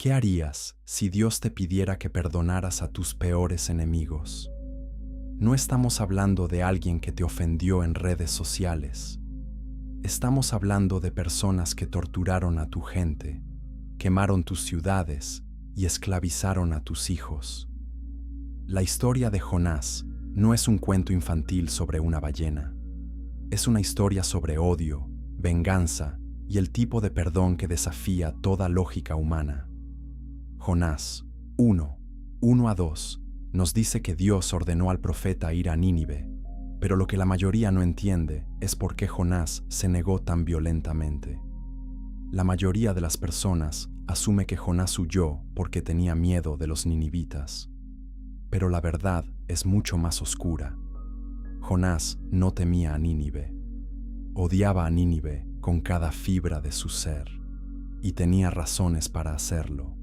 ¿Qué harías si Dios te pidiera que perdonaras a tus peores enemigos? No estamos hablando de alguien que te ofendió en redes sociales. Estamos hablando de personas que torturaron a tu gente, quemaron tus ciudades y esclavizaron a tus hijos. La historia de Jonás no es un cuento infantil sobre una ballena. Es una historia sobre odio, venganza y el tipo de perdón que desafía toda lógica humana. Jonás 1:1-2 nos dice que Dios ordenó al profeta ir a Nínive, pero lo que la mayoría no entiende es por qué Jonás se negó tan violentamente. La mayoría de las personas asume que Jonás huyó porque tenía miedo de los ninivitas. Pero la verdad es mucho más oscura. Jonás no temía a Nínive. Odiaba a Nínive con cada fibra de su ser, y tenía razones para hacerlo.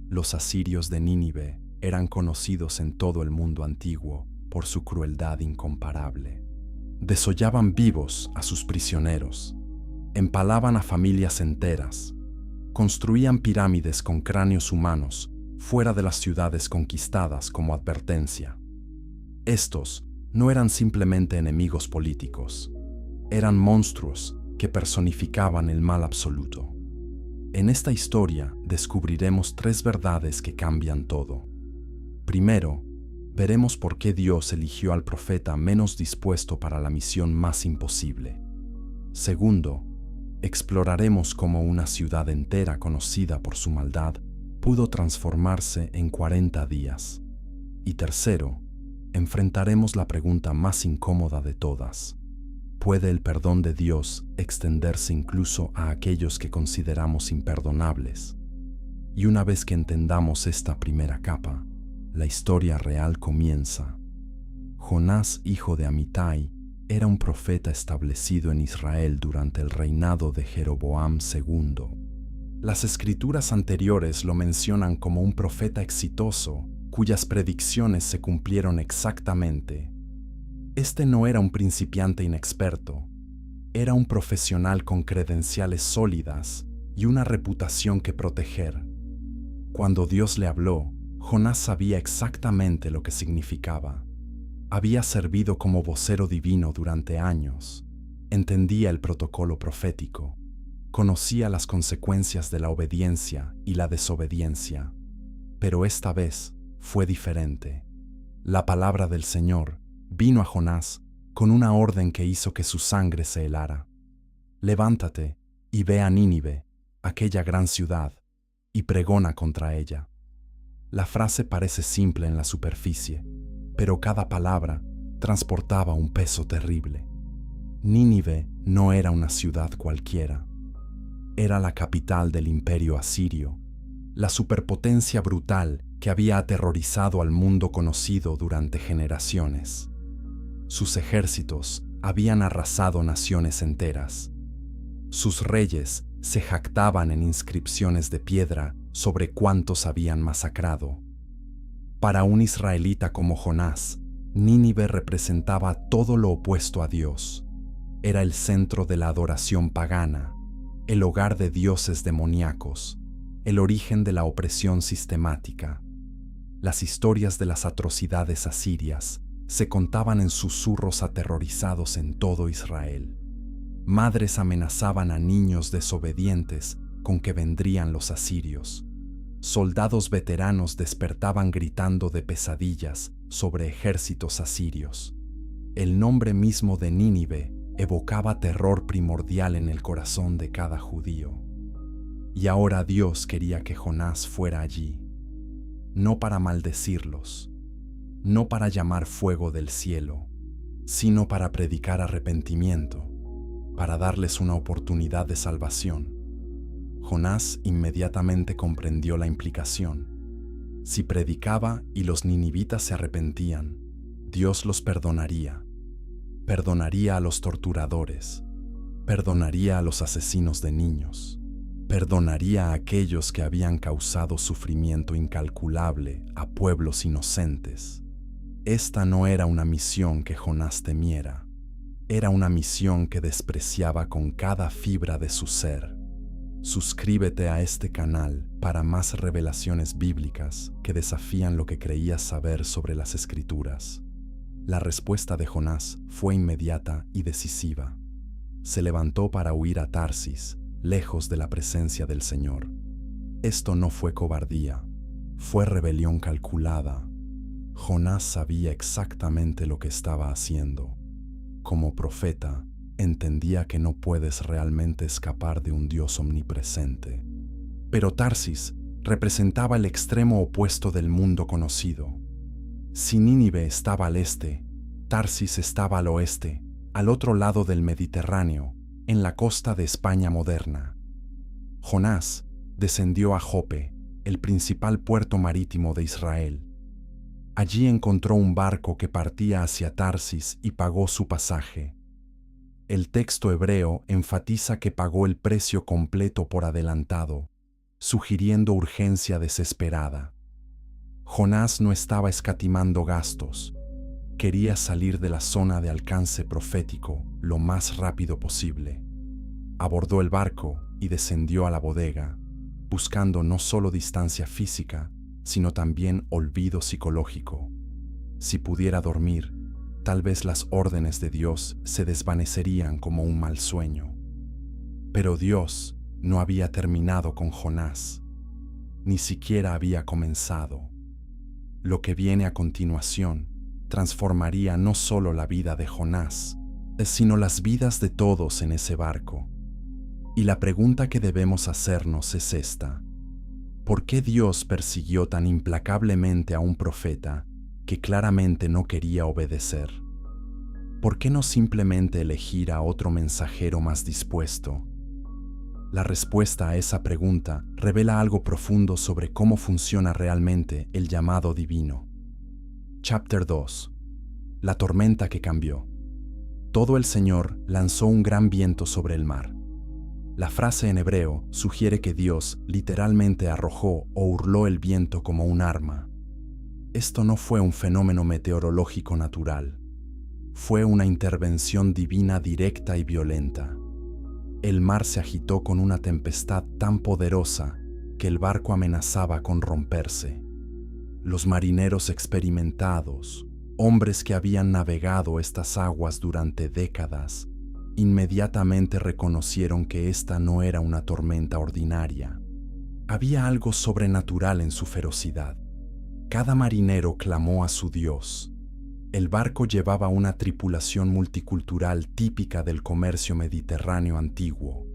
Los asirios de Nínive eran conocidos en todo el mundo antiguo por su crueldad incomparable. Desollaban vivos a sus prisioneros, empalaban a familias enteras, construían pirámides con cráneos humanos fuera de las ciudades conquistadas como advertencia. Estos no eran simplemente enemigos políticos, eran monstruos que personificaban el mal absoluto. En esta historia descubriremos 3 verdades que cambian todo. Primero, veremos por qué Dios eligió al profeta menos dispuesto para la misión más imposible. Segundo, exploraremos cómo una ciudad entera conocida por su maldad pudo transformarse en 40 días. Y tercero, enfrentaremos la pregunta más incómoda de todas. ¿Puede el perdón de Dios extenderse incluso a aquellos que consideramos imperdonables? Y una vez que entendamos esta primera capa, la historia real comienza. Jonás, hijo de Amitai, era un profeta establecido en Israel durante el reinado de Jeroboam II. Las escrituras anteriores lo mencionan como un profeta exitoso, cuyas predicciones se cumplieron exactamente. Este no era un principiante inexperto, era un profesional con credenciales sólidas y una reputación que proteger. Cuando Dios le habló, Jonás sabía exactamente lo que significaba. Había servido como vocero divino durante años, entendía el protocolo profético, conocía las consecuencias de la obediencia y la desobediencia. Pero esta vez fue diferente. La palabra del Señor vino a Jonás con una orden que hizo que su sangre se helara. Levántate y ve a Nínive, aquella gran ciudad, y pregona contra ella. La frase parece simple en la superficie, pero cada palabra transportaba un peso terrible. Nínive no era una ciudad cualquiera. Era la capital del imperio asirio, la superpotencia brutal que había aterrorizado al mundo conocido durante generaciones. Sus ejércitos habían arrasado naciones enteras. Sus reyes se jactaban en inscripciones de piedra sobre cuántos habían masacrado. Para un israelita como Jonás, Nínive representaba todo lo opuesto a Dios. Era el centro de la adoración pagana, el hogar de dioses demoníacos, el origen de la opresión sistemática. Las historias de las atrocidades asirias se contaban en susurros aterrorizados en todo Israel. Madres amenazaban a niños desobedientes con que vendrían los asirios. Soldados veteranos despertaban gritando de pesadillas sobre ejércitos asirios. El nombre mismo de Nínive evocaba terror primordial en el corazón de cada judío. Y ahora Dios quería que Jonás fuera allí, no para maldecirlos, no para llamar fuego del cielo, sino para predicar arrepentimiento, para darles una oportunidad de salvación. Jonás inmediatamente comprendió la implicación. Si predicaba y los ninivitas se arrepentían, Dios los perdonaría. Perdonaría a los torturadores, perdonaría a los asesinos de niños, perdonaría a aquellos que habían causado sufrimiento incalculable a pueblos inocentes. Esta no era una misión que Jonás temiera, era una misión que despreciaba con cada fibra de su ser. Suscríbete a este canal para más revelaciones bíblicas que desafían lo que creías saber sobre las Escrituras. La respuesta de Jonás fue inmediata y decisiva. Se levantó para huir a Tarsis, lejos de la presencia del Señor. Esto no fue cobardía, fue rebelión calculada. Jonás sabía exactamente lo que estaba haciendo. Como profeta, entendía que no puedes realmente escapar de un Dios omnipresente. Pero Tarsis representaba el extremo opuesto del mundo conocido. Si Nínive estaba al este, Tarsis estaba al oeste, al otro lado del Mediterráneo, en la costa de España moderna. Jonás descendió a Jope, el principal puerto marítimo de Israel. Allí encontró un barco que partía hacia Tarsis y pagó su pasaje. El texto hebreo enfatiza que pagó el precio completo por adelantado, sugiriendo urgencia desesperada. Jonás no estaba escatimando gastos. Quería salir de la zona de alcance profético lo más rápido posible. Abordó el barco y descendió a la bodega, buscando no solo distancia física, sino también olvido psicológico. Si pudiera dormir, tal vez las órdenes de Dios se desvanecerían como un mal sueño. Pero Dios no había terminado con Jonás, ni siquiera había comenzado. Lo que viene a continuación transformaría no solo la vida de Jonás, sino las vidas de todos en ese barco. Y la pregunta que debemos hacernos es esta: ¿por qué Dios persiguió tan implacablemente a un profeta que claramente no quería obedecer? ¿Por qué no simplemente elegir a otro mensajero más dispuesto? La respuesta a esa pregunta revela algo profundo sobre cómo funciona realmente el llamado divino. Chapter 2. La tormenta que cambió. Todo el Señor lanzó un gran viento sobre el mar. La frase en hebreo sugiere que Dios literalmente arrojó o hurló el viento como un arma. Esto no fue un fenómeno meteorológico natural. Fue una intervención divina directa y violenta. El mar se agitó con una tempestad tan poderosa que el barco amenazaba con romperse. Los marineros experimentados, hombres que habían navegado estas aguas durante décadas, inmediatamente reconocieron que esta no era una tormenta ordinaria. Había algo sobrenatural en su ferocidad. Cada marinero clamó a su Dios. El barco llevaba una tripulación multicultural típica del comercio mediterráneo antiguo.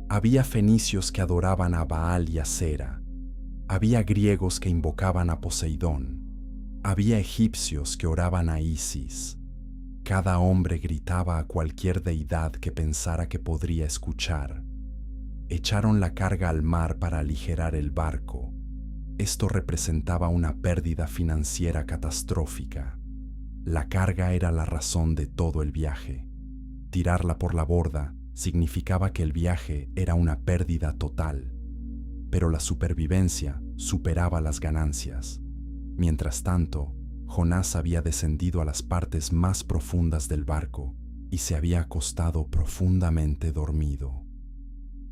Había fenicios que adoraban a Baal y a Sera. Había griegos que invocaban a Poseidón. Había egipcios que oraban a Isis. Cada hombre gritaba a cualquier deidad que pensara que podría escuchar. Echaron la carga al mar para aligerar el barco. Esto representaba una pérdida financiera catastrófica. La carga era la razón de todo el viaje. Tirarla por la borda significaba que el viaje era una pérdida total. Pero la supervivencia superaba las ganancias. Mientras tanto, Jonás había descendido a las partes más profundas del barco y se había acostado profundamente dormido.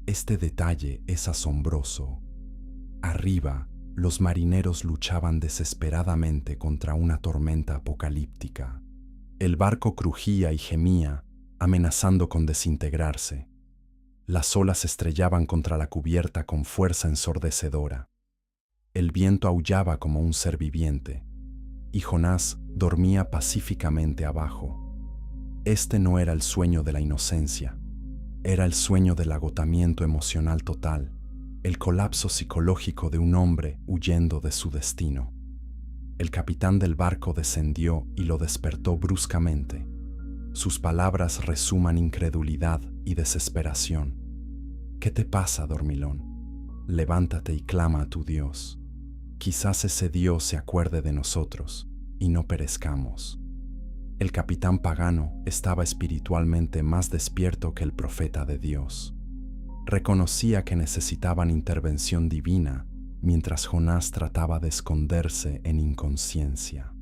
Este detalle es asombroso. Arriba, los marineros luchaban desesperadamente contra una tormenta apocalíptica. El barco crujía y gemía, amenazando con desintegrarse. Las olas estrellaban contra la cubierta con fuerza ensordecedora. El viento aullaba como un ser viviente, y Jonás dormía pacíficamente abajo. Este no era el sueño de la inocencia, era el sueño del agotamiento emocional total, el colapso psicológico de un hombre huyendo de su destino. El capitán del barco descendió y lo despertó bruscamente. Sus palabras resuman incredulidad y desesperación. ¿Qué te pasa, dormilón? Levántate y clama a tu Dios. Quizás ese Dios se acuerde de nosotros y no perezcamos. El capitán pagano estaba espiritualmente más despierto que el profeta de Dios. Reconocía que necesitaban intervención divina mientras Jonás trataba de esconderse en inconsciencia.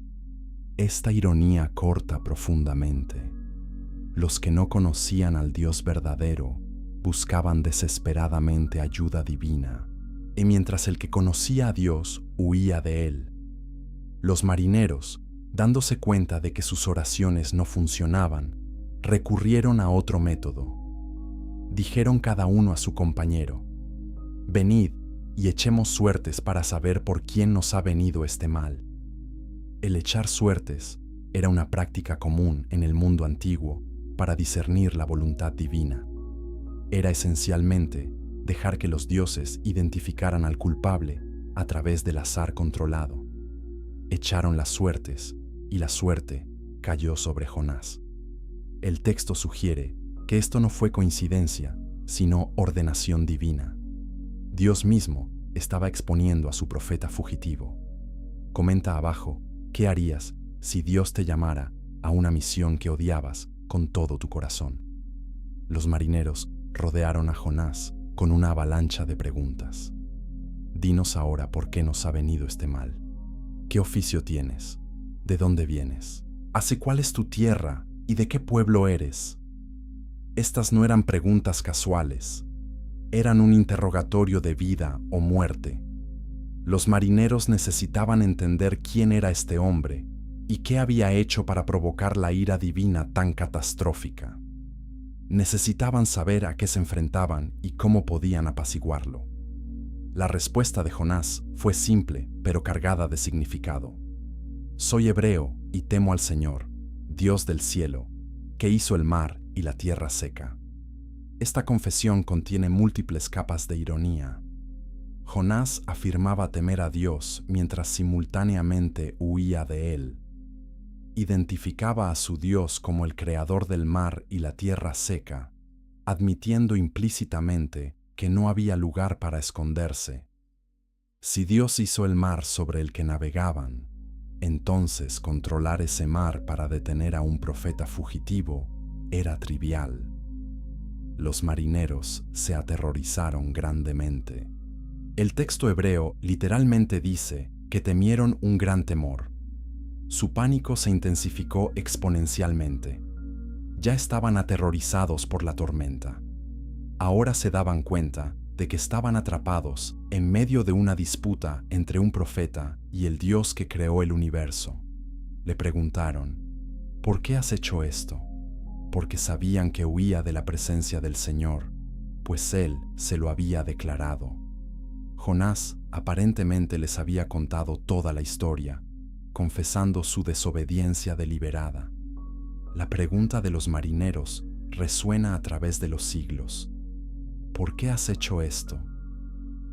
Esta ironía corta profundamente. Los que no conocían al Dios verdadero buscaban desesperadamente ayuda divina, y mientras el que conocía a Dios huía de él. Los marineros, dándose cuenta de que sus oraciones no funcionaban, recurrieron a otro método. Dijeron cada uno a su compañero: «Venid y echemos suertes para saber por quién nos ha venido este mal». El echar suertes era una práctica común en el mundo antiguo para discernir la voluntad divina. Era esencialmente dejar que los dioses identificaran al culpable a través del azar controlado. Echaron las suertes y la suerte cayó sobre Jonás. El texto sugiere que esto no fue coincidencia, sino ordenación divina. Dios mismo estaba exponiendo a su profeta fugitivo. Comenta abajo, ¿qué harías si Dios te llamara a una misión que odiabas con todo tu corazón? Los marineros rodearon a Jonás con una avalancha de preguntas. Dinos ahora por qué nos ha venido este mal. ¿Qué oficio tienes? ¿De dónde vienes? ¿Hacia cuál es tu tierra y de qué pueblo eres? Estas no eran preguntas casuales, eran un interrogatorio de vida o muerte. Los marineros necesitaban entender quién era este hombre y qué había hecho para provocar la ira divina tan catastrófica. Necesitaban saber a qué se enfrentaban y cómo podían apaciguarlo. La respuesta de Jonás fue simple, pero cargada de significado. Soy hebreo y temo al Señor, Dios del cielo, que hizo el mar y la tierra seca. Esta confesión contiene múltiples capas de ironía. Jonás afirmaba temer a Dios mientras simultáneamente huía de él. Identificaba a su Dios como el creador del mar y la tierra seca, admitiendo implícitamente que no había lugar para esconderse. Si Dios hizo el mar sobre el que navegaban, entonces controlar ese mar para detener a un profeta fugitivo era trivial. Los marineros se aterrorizaron grandemente. El texto hebreo literalmente dice que temieron un gran temor. Su pánico se intensificó exponencialmente. Ya estaban aterrorizados por la tormenta. Ahora se daban cuenta de que estaban atrapados en medio de una disputa entre un profeta y el Dios que creó el universo. Le preguntaron: ¿por qué has hecho esto? Porque sabían que huía de la presencia del Señor, pues Él se lo había declarado. Jonás aparentemente les había contado toda la historia, confesando su desobediencia deliberada. La pregunta de los marineros resuena a través de los siglos. ¿Por qué has hecho esto?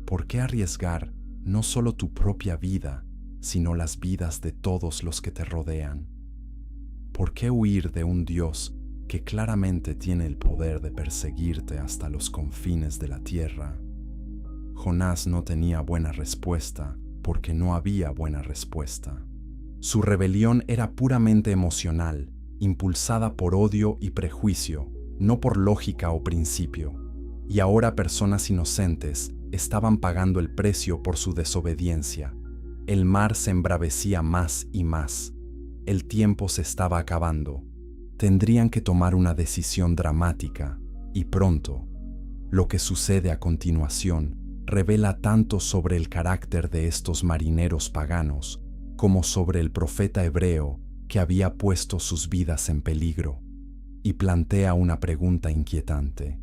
¿Por qué arriesgar no solo tu propia vida, sino las vidas de todos los que te rodean? ¿Por qué huir de un Dios que claramente tiene el poder de perseguirte hasta los confines de la tierra? Jonás no tenía buena respuesta porque no había buena respuesta. Su rebelión era puramente emocional, impulsada por odio y prejuicio, no por lógica o principio. Y ahora personas inocentes estaban pagando el precio por su desobediencia. El mar se embravecía más y más. El tiempo se estaba acabando. Tendrían que tomar una decisión dramática, y pronto. Lo que sucede a continuación revela tanto sobre el carácter de estos marineros paganos como sobre el profeta hebreo que había puesto sus vidas en peligro, y plantea una pregunta inquietante.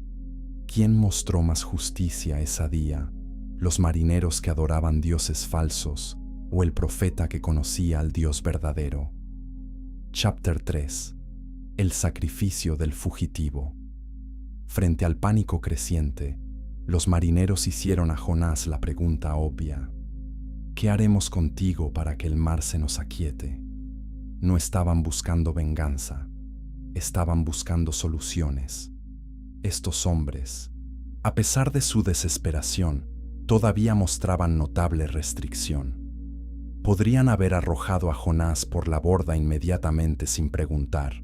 ¿Quién mostró más justicia ese día? ¿Los marineros que adoraban dioses falsos o el profeta que conocía al Dios verdadero? Chapter 3. El sacrificio del fugitivo. Frente al pánico creciente, los marineros hicieron a Jonás la pregunta obvia: ¿qué haremos contigo para que el mar se nos aquiete? No estaban buscando venganza, estaban buscando soluciones. Estos hombres, a pesar de su desesperación, todavía mostraban notable restricción. Podrían haber arrojado a Jonás por la borda inmediatamente sin preguntar.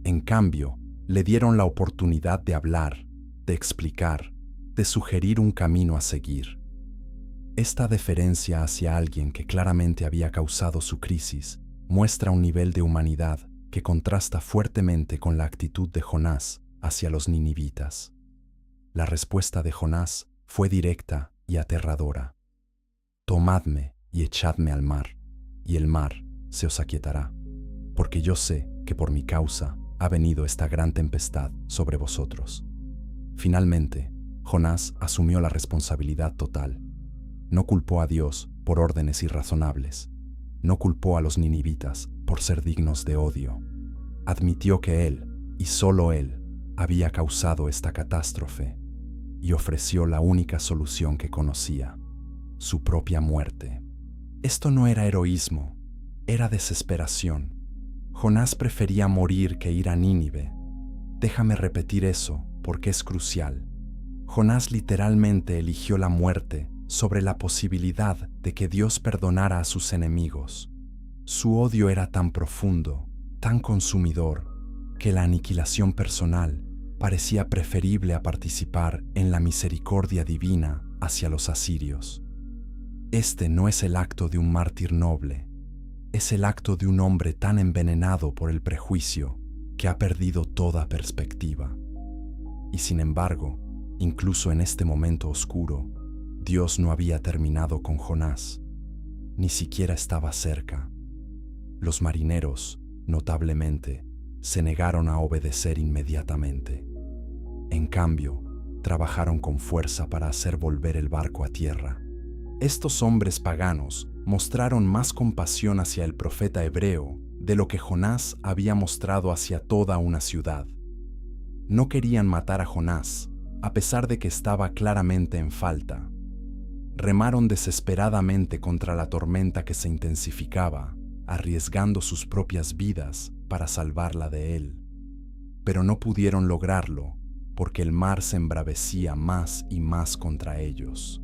En cambio, le dieron la oportunidad de hablar, de explicar, de sugerir un camino a seguir. Esta deferencia hacia alguien que claramente había causado su crisis muestra un nivel de humanidad que contrasta fuertemente con la actitud de Jonás hacia los ninivitas. La respuesta de Jonás fue directa y aterradora. Tomadme y echadme al mar, y el mar se os aquietará, porque yo sé que por mi causa ha venido esta gran tempestad sobre vosotros. Finalmente, Jonás asumió la responsabilidad total. No culpó a Dios por órdenes irrazonables. No culpó a los ninivitas por ser dignos de odio. Admitió que él, y solo él, había causado esta catástrofe y ofreció la única solución que conocía: su propia muerte. Esto no era heroísmo, era desesperación. Jonás prefería morir que ir a Nínive. Déjame repetir eso porque es crucial. Jonás literalmente eligió la muerte sobre la posibilidad de que Dios perdonara a sus enemigos. Su odio era tan profundo, tan consumidor, que la aniquilación personal parecía preferible a participar en la misericordia divina hacia los asirios. Este no es el acto de un mártir noble, es el acto de un hombre tan envenenado por el prejuicio que ha perdido toda perspectiva. Y sin embargo, incluso en este momento oscuro, Dios no había terminado con Jonás, ni siquiera estaba cerca. Los marineros, notablemente, se negaron a obedecer inmediatamente. En cambio, trabajaron con fuerza para hacer volver el barco a tierra. Estos hombres paganos mostraron más compasión hacia el profeta hebreo de lo que Jonás había mostrado hacia toda una ciudad. No querían matar a Jonás, a pesar de que estaba claramente en falta. Remaron desesperadamente contra la tormenta que se intensificaba, arriesgando sus propias vidas para salvarla de él. Pero no pudieron lograrlo porque el mar se embravecía más y más contra ellos.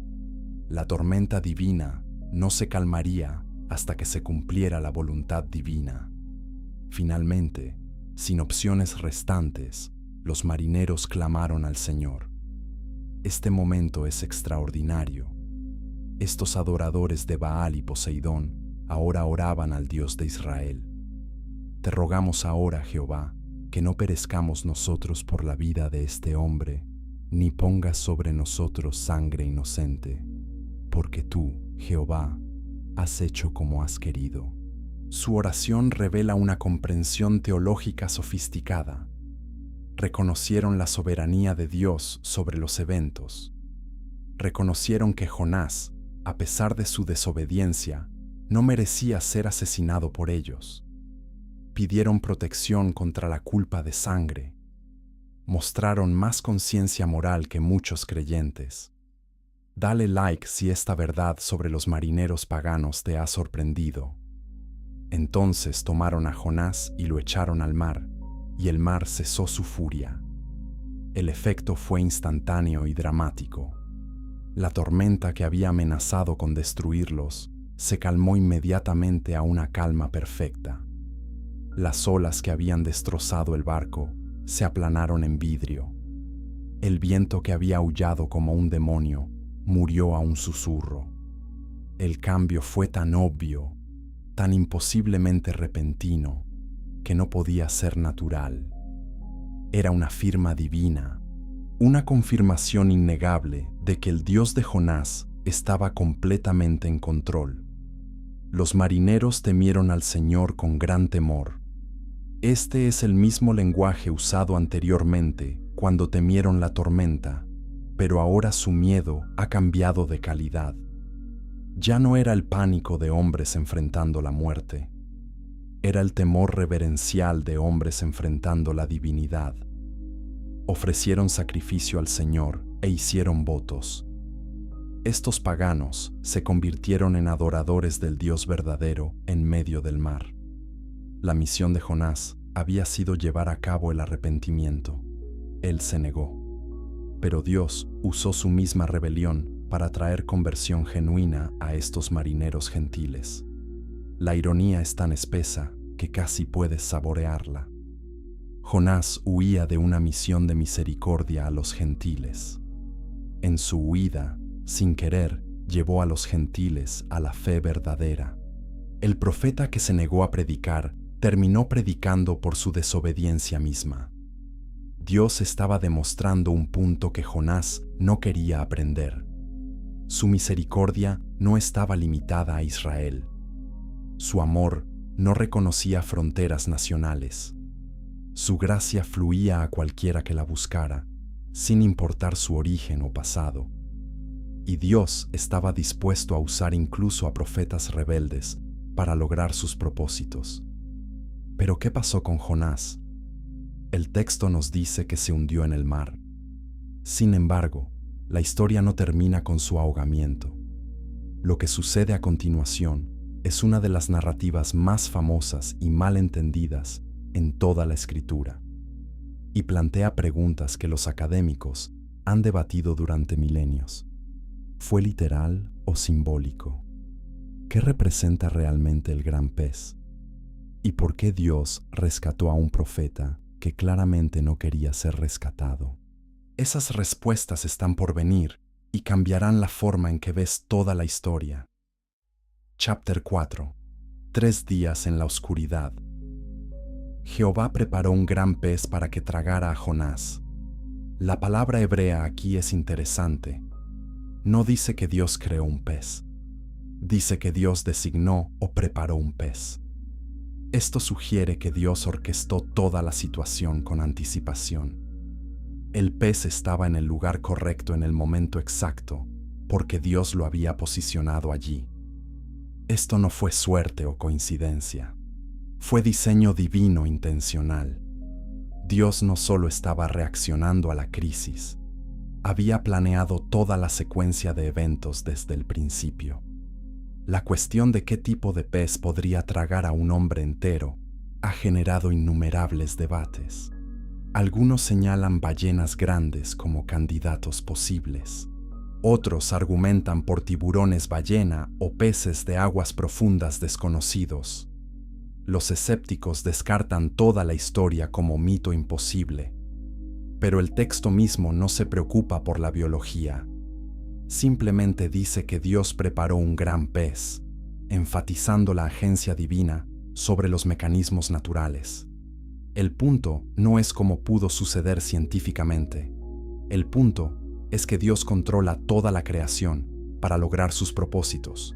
La tormenta divina no se calmaría hasta que se cumpliera la voluntad divina. Finalmente, sin opciones restantes, los marineros clamaron al Señor. Este momento es extraordinario. Estos adoradores de Baal y Poseidón ahora oraban al Dios de Israel. Te rogamos ahora, Jehová, que no perezcamos nosotros por la vida de este hombre, ni pongas sobre nosotros sangre inocente, porque tú, Jehová, has hecho como has querido. Su oración revela una comprensión teológica sofisticada. Reconocieron la soberanía de Dios sobre los eventos. Reconocieron que Jonás, a pesar de su desobediencia, no merecía ser asesinado por ellos. Pidieron protección contra la culpa de sangre. Mostraron más conciencia moral que muchos creyentes. Dale like si esta verdad sobre los marineros paganos te ha sorprendido. Entonces tomaron a Jonás y lo echaron al mar, y el mar cesó su furia. El efecto fue instantáneo y dramático. La tormenta que había amenazado con destruirlos se calmó inmediatamente a una calma perfecta. Las olas que habían destrozado el barco se aplanaron en vidrio. El viento que había aullado como un demonio murió a un susurro. El cambio fue tan obvio, tan imposiblemente repentino, que no podía ser natural. Era una firma divina, una confirmación innegable de que el Dios de Jonás estaba completamente en control. Los marineros temieron al Señor con gran temor. Este es el mismo lenguaje usado anteriormente cuando temieron la tormenta, pero ahora su miedo ha cambiado de calidad. Ya no era el pánico de hombres enfrentando la muerte. Era el temor reverencial de hombres enfrentando la divinidad. Ofrecieron sacrificio al Señor e hicieron votos. Estos paganos se convirtieron en adoradores del Dios verdadero en medio del mar. La misión de Jonás había sido llevar a cabo el arrepentimiento. Él se negó. Pero Dios usó su misma rebelión para traer conversión genuina a estos marineros gentiles. La ironía es tan espesa que casi puedes saborearla. Jonás huía de una misión de misericordia a los gentiles. En su huida, sin querer, llevó a los gentiles a la fe verdadera. El profeta que se negó a predicar terminó predicando por su desobediencia misma. Dios estaba demostrando un punto que Jonás no quería aprender. Su misericordia no estaba limitada a Israel. Su amor no reconocía fronteras nacionales. Su gracia fluía a cualquiera que la buscara, sin importar su origen o pasado. Y Dios estaba dispuesto a usar incluso a profetas rebeldes para lograr sus propósitos. Pero ¿qué pasó con Jonás? El texto nos dice que se hundió en el mar. Sin embargo, la historia no termina con su ahogamiento. Lo que sucede a continuación es una de las narrativas más famosas y mal entendidas en toda la Escritura, y plantea preguntas que los académicos han debatido durante milenios. ¿Fue literal o simbólico? ¿Qué representa realmente el gran pez? ¿Y por qué Dios rescató a un profeta que claramente no quería ser rescatado? Esas respuestas están por venir y cambiarán la forma en que ves toda la historia. Chapter 4. 3 días en la oscuridad. Jehová preparó un gran pez para que tragara a Jonás. La palabra hebrea aquí es interesante. No dice que Dios creó un pez. Dice que Dios designó o preparó un pez. Esto sugiere que Dios orquestó toda la situación con anticipación. El pez estaba en el lugar correcto en el momento exacto, porque Dios lo había posicionado allí. Esto no fue suerte o coincidencia. Fue diseño divino intencional. Dios no solo estaba reaccionando a la crisis, había planeado toda la secuencia de eventos desde el principio. La cuestión de qué tipo de pez podría tragar a un hombre entero ha generado innumerables debates. Algunos señalan ballenas grandes como candidatos posibles. Otros argumentan por tiburones ballena o peces de aguas profundas desconocidos. Los escépticos descartan toda la historia como mito imposible. Pero el texto mismo no se preocupa por la biología. Simplemente dice que Dios preparó un gran pez, enfatizando la agencia divina sobre los mecanismos naturales. El punto no es cómo pudo suceder científicamente. El punto es que Dios controla toda la creación para lograr sus propósitos.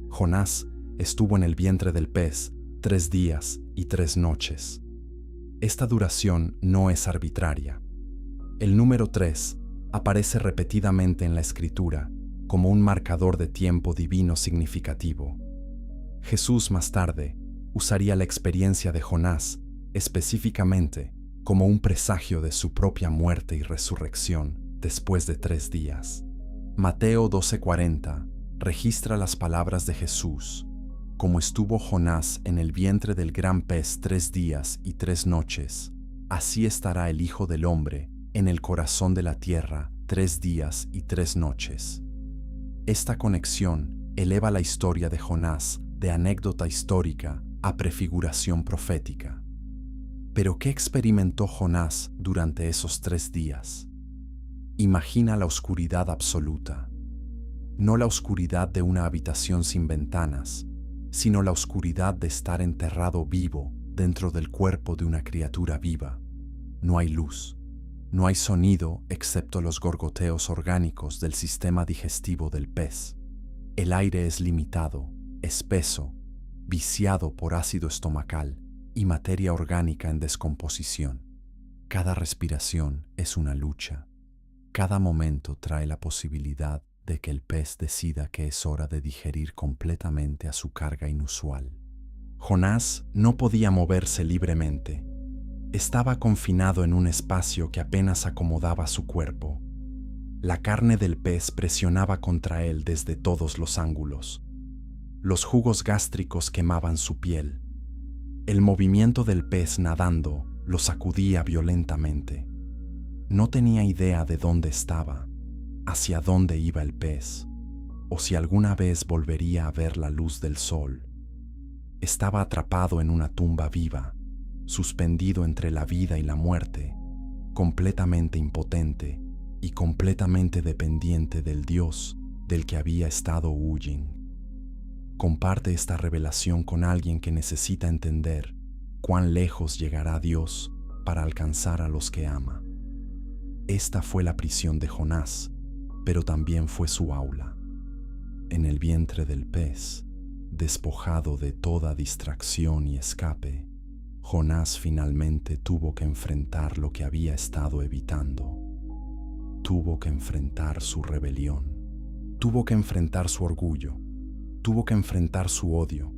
Jonás estuvo en el vientre del pez 3 días y 3 noches. Esta duración no es arbitraria. El número 3 aparece repetidamente en la Escritura como un marcador de tiempo divino significativo. Jesús más tarde usaría la experiencia de Jonás específicamente como un presagio de su propia muerte y resurrección después de 3 días. Mateo 12:40 registra las palabras de Jesús: como estuvo Jonás en el vientre del gran pez 3 días y 3 noches, así estará el Hijo del Hombre en el corazón de la tierra 3 días y 3 noches. Esta conexión eleva la historia de Jonás de anécdota histórica a prefiguración profética. ¿Pero qué experimentó Jonás durante esos 3 días? Imagina la oscuridad absoluta. No la oscuridad de una habitación sin ventanas, sino la oscuridad de estar enterrado vivo dentro del cuerpo de una criatura viva. No hay luz, no hay sonido excepto los gorgoteos orgánicos del sistema digestivo del pez. El aire es limitado, espeso, viciado por ácido estomacal y materia orgánica en descomposición. Cada respiración es una lucha. Cada momento trae la posibilidad de que el pez decida que es hora de digerir completamente a su carga inusual. Jonás no podía moverse libremente. Estaba confinado en un espacio que apenas acomodaba su cuerpo. La carne del pez presionaba contra él desde todos los ángulos. Los jugos gástricos quemaban su piel. El movimiento del pez nadando lo sacudía violentamente. No tenía idea de dónde estaba, hacia dónde iba el pez, o si alguna vez volvería a ver la luz del sol. Estaba atrapado en una tumba viva, suspendido entre la vida y la muerte, completamente impotente y completamente dependiente del Dios del que había estado huyendo. Comparte esta revelación con alguien que necesita entender cuán lejos llegará Dios para alcanzar a los que ama. Esta fue la prisión de Jonás, pero también fue su aula. En el vientre del pez, despojado de toda distracción y escape, Jonás finalmente tuvo que enfrentar lo que había estado evitando. Tuvo que enfrentar su rebelión. Tuvo que enfrentar su orgullo. Tuvo que enfrentar su odio.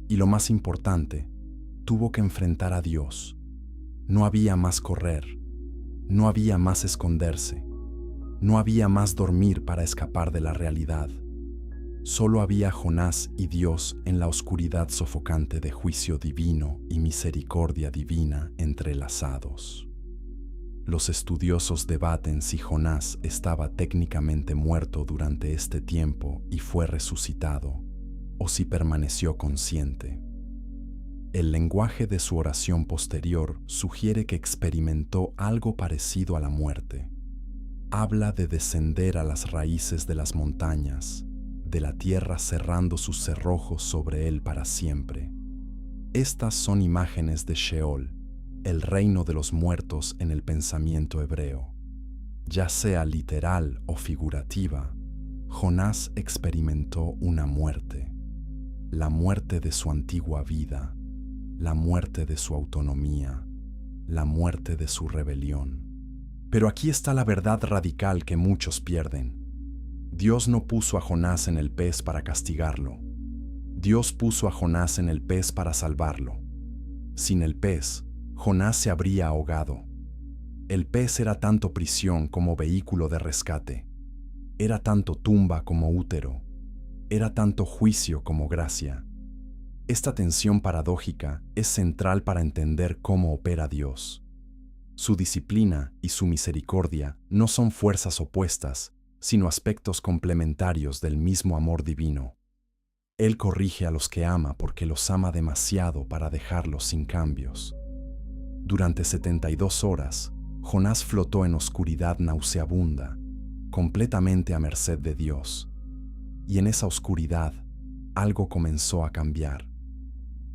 Y lo más importante, tuvo que enfrentar a Dios. No había más correr. No había más esconderse. No había más dormir para escapar de la realidad. Solo había Jonás y Dios en la oscuridad sofocante de juicio divino y misericordia divina entrelazados. Los estudiosos debaten si Jonás estaba técnicamente muerto durante este tiempo y fue resucitado, o si permaneció consciente. El lenguaje de su oración posterior sugiere que experimentó algo parecido a la muerte. Habla de descender a las raíces de las montañas, de la tierra cerrando sus cerrojos sobre él para siempre. Estas son imágenes de Sheol, el reino de los muertos en el pensamiento hebreo. Ya sea literal o figurativa, Jonás experimentó una muerte. La muerte de su antigua vida, la muerte de su autonomía, la muerte de su rebelión. Pero aquí está la verdad radical que muchos pierden. Dios no puso a Jonás en el pez para castigarlo. Dios puso a Jonás en el pez para salvarlo. Sin el pez, Jonás se habría ahogado. El pez era tanto prisión como vehículo de rescate. Era tanto tumba como útero. Era tanto juicio como gracia. Esta tensión paradójica es central para entender cómo opera Dios. Su disciplina y su misericordia no son fuerzas opuestas, sino aspectos complementarios del mismo amor divino. Él corrige a los que ama porque los ama demasiado para dejarlos sin cambios. Durante 72 horas, Jonás flotó en oscuridad nauseabunda, completamente a merced de Dios. Y en esa oscuridad, algo comenzó a cambiar.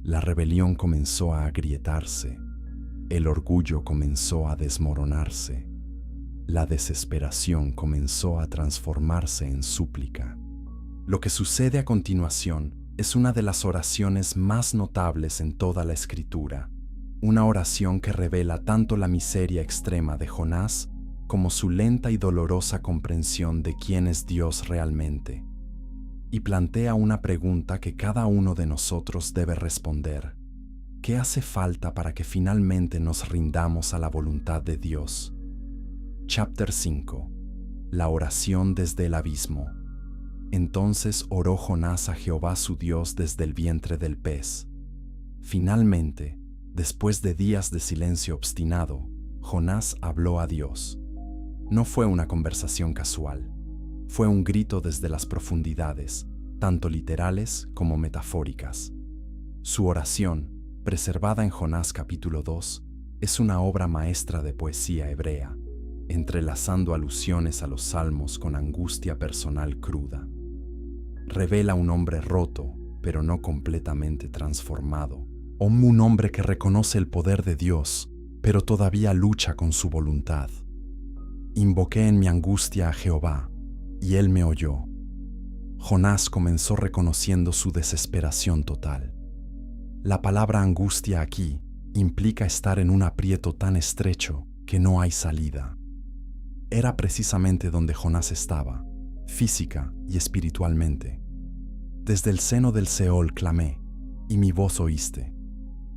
La rebelión comenzó a agrietarse. El orgullo comenzó a desmoronarse. La desesperación comenzó a transformarse en súplica. Lo que sucede a continuación es una de las oraciones más notables en toda la Escritura. Una oración que revela tanto la miseria extrema de Jonás como su lenta y dolorosa comprensión de quién es Dios realmente. Y plantea una pregunta que cada uno de nosotros debe responder. ¿Qué hace falta para que finalmente nos rindamos a la voluntad de Dios? Chapter 5. La oración desde el abismo. Entonces oró Jonás a Jehová su Dios desde el vientre del pez. Finalmente, después de días de silencio obstinado, Jonás habló a Dios. No fue una conversación casual. Fue un grito desde las profundidades, tanto literales como metafóricas. Su oración, preservada en Jonás capítulo 2, es una obra maestra de poesía hebrea, entrelazando alusiones a los salmos con angustia personal cruda. Revela un hombre roto, pero no completamente transformado, o un hombre que reconoce el poder de Dios, pero todavía lucha con su voluntad. Invoqué en mi angustia a Jehová, y él me oyó. Jonás comenzó reconociendo su desesperación total. La palabra angustia aquí implica estar en un aprieto tan estrecho que no hay salida. Era precisamente donde Jonás estaba, física y espiritualmente. Desde el seno del Seol clamé, y mi voz oíste.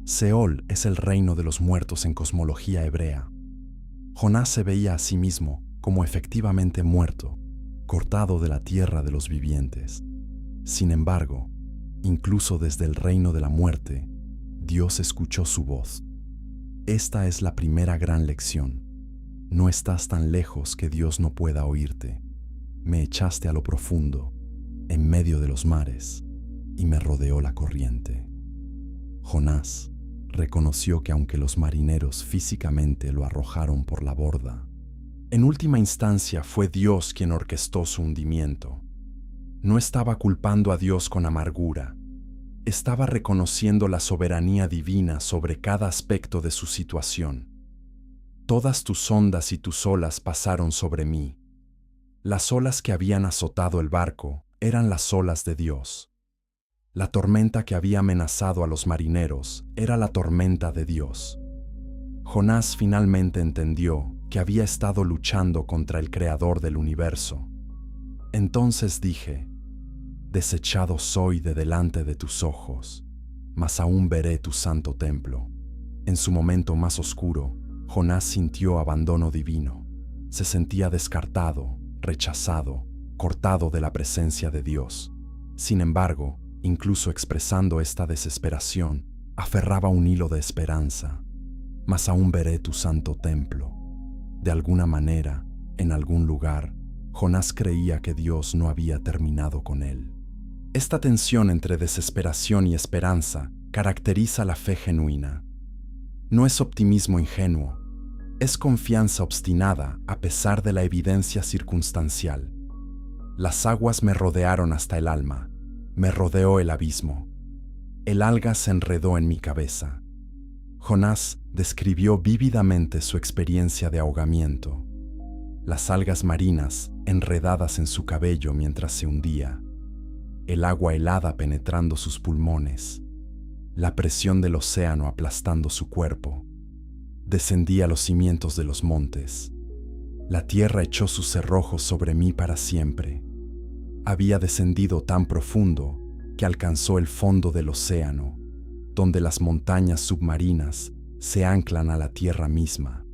Seol es el reino de los muertos en cosmología hebrea. Jonás se veía a sí mismo como efectivamente muerto, cortado de la tierra de los vivientes. Sin embargo, incluso desde el reino de la muerte, Dios escuchó su voz. Esta es la primera gran lección. No estás tan lejos que Dios no pueda oírte. Me echaste a lo profundo, en medio de los mares, y me rodeó la corriente. Jonás reconoció que aunque los marineros físicamente lo arrojaron por la borda, en última instancia fue Dios quien orquestó su hundimiento. No estaba culpando a Dios con amargura, estaba reconociendo la soberanía divina sobre cada aspecto de su situación. Todas tus ondas y tus olas pasaron sobre mí. Las olas que habían azotado el barco eran las olas de Dios. La tormenta que había amenazado a los marineros era la tormenta de Dios. Jonás finalmente entendió que había estado luchando contra el Creador del universo. Entonces dije: desechado soy de delante de tus ojos, mas aún veré tu santo templo. En su momento más oscuro, Jonás sintió abandono divino. Se sentía descartado, rechazado, cortado de la presencia de Dios. Sin embargo, incluso expresando esta desesperación, aferraba un hilo de esperanza. Mas aún veré tu santo templo. De alguna manera, en algún lugar, Jonás creía que Dios no había terminado con él. Esta tensión entre desesperación y esperanza caracteriza la fe genuina. No es optimismo ingenuo, es confianza obstinada a pesar de la evidencia circunstancial. Las aguas me rodearon hasta el alma, me rodeó el abismo. El alga se enredó en mi cabeza. Jonás describió vívidamente su experiencia de ahogamiento. Las algas marinas enredadas en su cabello mientras se hundía, el agua helada penetrando sus pulmones, la presión del océano aplastando su cuerpo. Descendí a los cimientos de los montes. La tierra echó sus cerrojos sobre mí para siempre. Había descendido tan profundo que alcanzó el fondo del océano, donde las montañas submarinas se anclan a la tierra misma.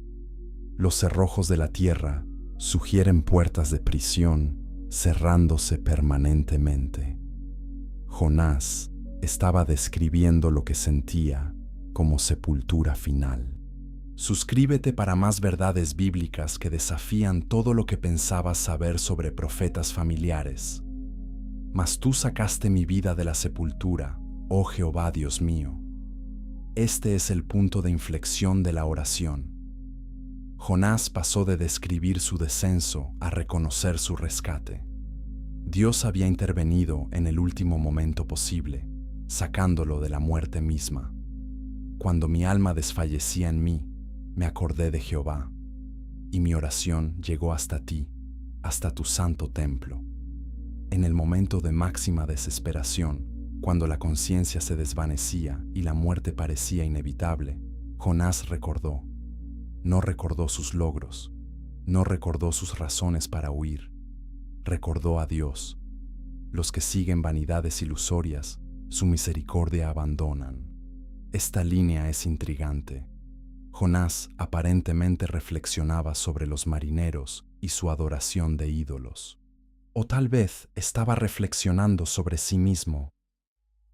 Los cerrojos de la tierra sugieren puertas de prisión cerrándose permanentemente. Jonás estaba describiendo lo que sentía como sepultura final. Suscríbete para más verdades bíblicas que desafían todo lo que pensabas saber sobre profetas familiares. Mas tú sacaste mi vida de la sepultura, oh Jehová Dios mío. Este es el punto de inflexión de la oración. Jonás pasó de describir su descenso a reconocer su rescate. Dios había intervenido en el último momento posible, sacándolo de la muerte misma. Cuando mi alma desfallecía en mí, me acordé de Jehová, y mi oración llegó hasta ti, hasta tu santo templo. En el momento de máxima desesperación, cuando la conciencia se desvanecía y la muerte parecía inevitable, Jonás recordó. No recordó sus logros, no recordó sus razones para huir. Recordó a Dios. Los que siguen vanidades ilusorias, su misericordia abandonan. Esta línea es intrigante. Jonás aparentemente reflexionaba sobre los marineros y su adoración de ídolos. O tal vez estaba reflexionando sobre sí mismo.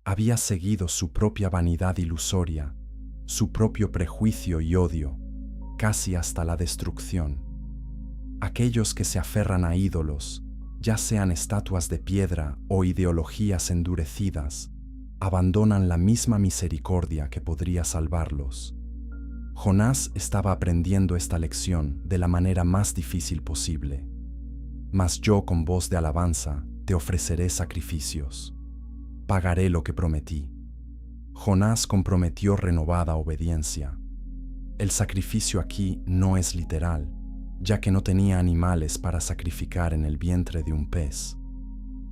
Había seguido su propia vanidad ilusoria, su propio prejuicio y odio, casi hasta la destrucción. Aquellos que se aferran a ídolos, ya sean estatuas de piedra o ideologías endurecidas, abandonan la misma misericordia que podría salvarlos. Jonás estaba aprendiendo esta lección de la manera más difícil posible. Mas yo con voz de alabanza te ofreceré sacrificios. Pagaré lo que prometí. Jonás comprometió renovada obediencia. El sacrificio aquí no es literal, ya que no tenía animales para sacrificar en el vientre de un pez.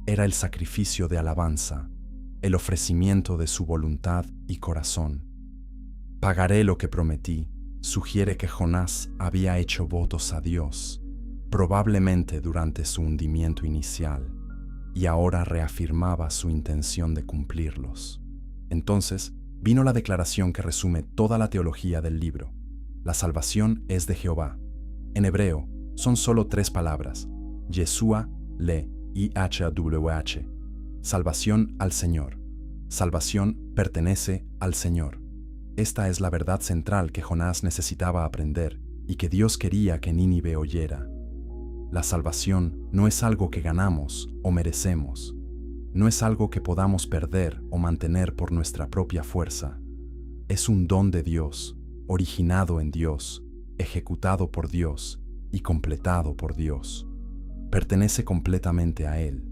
Era el sacrificio de alabanza, el ofrecimiento de su voluntad y corazón. Pagaré lo que prometí sugiere que Jonás había hecho votos a Dios, probablemente durante su hundimiento inicial, y ahora reafirmaba su intención de cumplirlos. Entonces vino la declaración que resume toda la teología del libro. La salvación es de Jehová. En hebreo son solo 3 palabras: Yeshua, Le, IHWH. Salvación al Señor. Salvación pertenece al Señor. Esta es la verdad central que Jonás necesitaba aprender y que Dios quería que Nínive oyera. La salvación no es algo que ganamos o merecemos. No es algo que podamos perder o mantener por nuestra propia fuerza. Es un don de Dios, originado en Dios, ejecutado por Dios y completado por Dios. Pertenece completamente a Él.